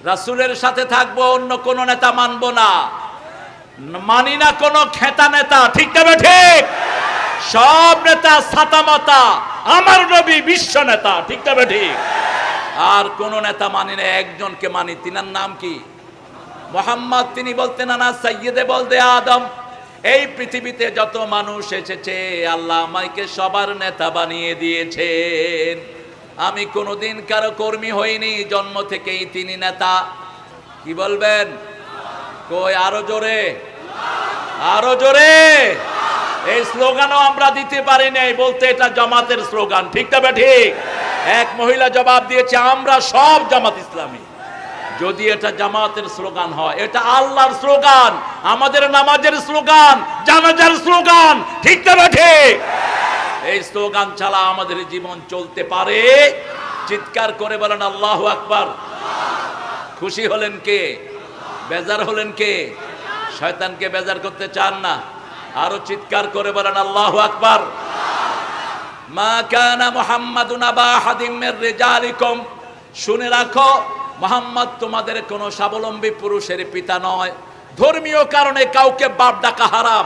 রাসূলের সাথে থাকবো, অন্য কোন নেতা মানবো না, মানি না কোন খেতা নেতা, ঠিক তবে ঠিক। সব নেতা ছাতা মাতা, আমার নবী বিশ্ব নেতা, ঠিক তবে ঠিক। আর কোন নেতা মানি না, একজনকে মানি, তিনার নাম কি? মুহাম্মদ। তিনি বলতেন আনা সাইয়্যিদে বলদে আদম, এই পৃথিবীতে যত মানুষ এসেছে আল্লাহ আমাকে সবার নেতা বানিয়ে দিয়েছেন। আমি কোনোদিন কারো কর্মী হইনি, জন্ম থেকেই তিনি নেতা। কি বলবেন? কই আরো জোরে, আরো জোরে। এই স্লোগানও আমরা দিতে পারি নাই, বলতে এটা জামাতের স্লোগান, ঠিক তবে ঠিক। এক মহিলা জবাব দিয়েছে আমরা সব জামাত ইসলামী। যদি এটা জামাতের স্লোগান হয়, এটা আল্লাহর স্লোগান, আমাদের নামাজের স্লোগান, জানাজার স্লোগান, ঠিক তবে ঠিক। এই স্লোগান ছাড়া আমাদের জীবন চলতে পারে? চিৎকার করে বলেন আল্লাহু আকবার। খুশি হলেন কে? বেজার হলেন কে? শয়তানকে বেজার করতে চান না? আরো চিৎকার করে বলেন আল্লাহু আকবার। মা কানা মুহাম্মাদুন আবা আহাদিম মির রিজালিকুম, শুনে রাখো মুহাম্মদ তোমাদের কোন স্বাবলম্বী পুরুষের পিতা নয়। ধর্মীয় কারণে কাউকে বাপ ডাকা হারাম।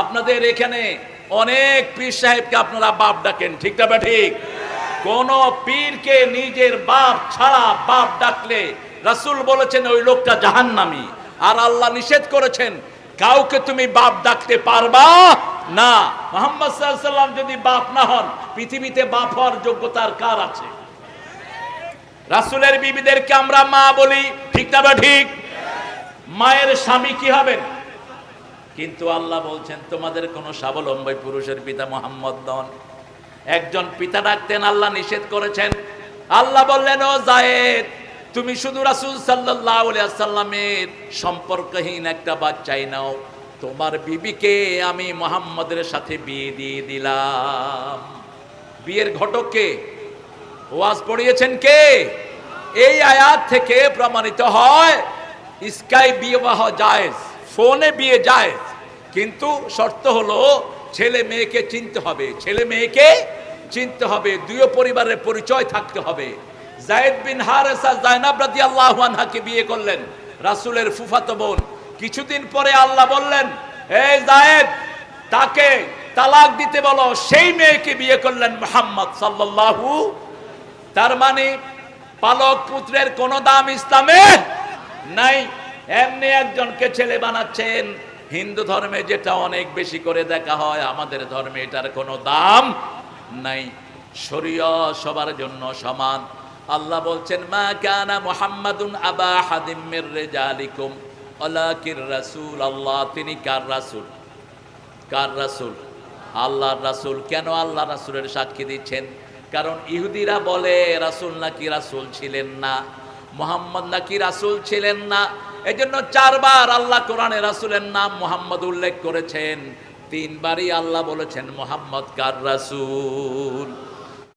আপনাদের এখানে অনেক পীর সাহেবকে আপনারা বাপ ডাকেন, ঠিক না ঠিক? কোন পীরকে নিজের বাপ ছাড়া বাপ ডাকলে রাসূল বলেছেন ওই লোকটা জাহান্নামী। আর আল্লাহ নিষেধ করেছেন কাউকে তুমি বাপ ডাকতে পারবা না। মুহাম্মদ সাল্লাল্লাহু আলাইহি ওয়াসাল্লাম যদি বাপ না হন, পৃথিবীতে বাপ হওয়ার যোগ্যতার কার আছে? রাসূলের বিবিদেরকে আমরা মা বলি, ঠিক না ঠিক? মায়ের স্বামী কি হবেন? কিন্তু আল্লাহ বলছেন তোমাদের কোন স্বাবলম্বী পুরুষের পিতা মুহাম্মদ নন। একজন পিতা ডাকতেন, আল্লাহ নিষেধ করেছেন। আল্লাহ বললেন ও যায়েদ, তুমি শুধু রাসূল সাল্লাল্লাহু আলাইহি ওয়াসাল্লামের সম্পর্কহীন একটা বাচ্চাই নাও, তোমার বিবিকে আমি মুহাম্মদের সাথে বিয়ে দিয়ে দিলাম। বিয়ের ঘটক কে? ওয়াজ পড়িয়েছেন কে? এই আয়াত থেকে প্রমাণিত হয় স্কাই বিবাহ জায়েজ, ফোনে বিয়ে জায়েজ, কিন্তু শর্ত হলো ছেলে মেয়েকে চিনতে হবে, ছেলে মেয়েকে চিনতে হবে, দুই পরিবারের পরিচয় থাকতে হবে। যায়েদ বিন হারেসা জায়নাব রাদিয়াল্লাহু আনহাকে বিয়ে করলেন, রাসূলের ফুফাতো বোন। কিছুদিন পরে আল্লাহ বললেন এই যায়েদ, তাকে তালাক দিতে বলো। সেই মেয়েকে বিয়ে করলেন মুহাম্মদ সাল্লাল্লাহু। তার মানে পালক পুত্রের কোন দাম ইসলামে নাই। এমনি একজনকে ছেলে বানাচ্ছেন। হিন্দু ধর্মে যেটা অনেক বেশি করে দেখা হয়, আমাদের ধর্মে এটার কোনো দাম নাই। শরীয়ত সবার জন্য সমান। আল্লাহ বলছেন মা কানা মুহাম্মাদুন আবা আহাদিম মির রিজালিকুম ওয়ালাকির রাসূলুল্লাহ। তিনি কার রাসূল? কার রাসূল? আল্লাহর রাসূল। কেন আল্লাহ রাসূলের সাক্ষী দিচ্ছেন? কারণ ইহুদিরা বলে রাসূল নাকি রাসূল ছিলেন না, মুহাম্মদ নাকি রাসূল ছিলেন না। এজন্য চারবার আল্লাহ কোরআনে রাসূলের নাম মুহাম্মদ উল্লেখ করেছেন, তিনবারই আল্লাহ বলেছেন মুহাম্মদ কার রাসূল।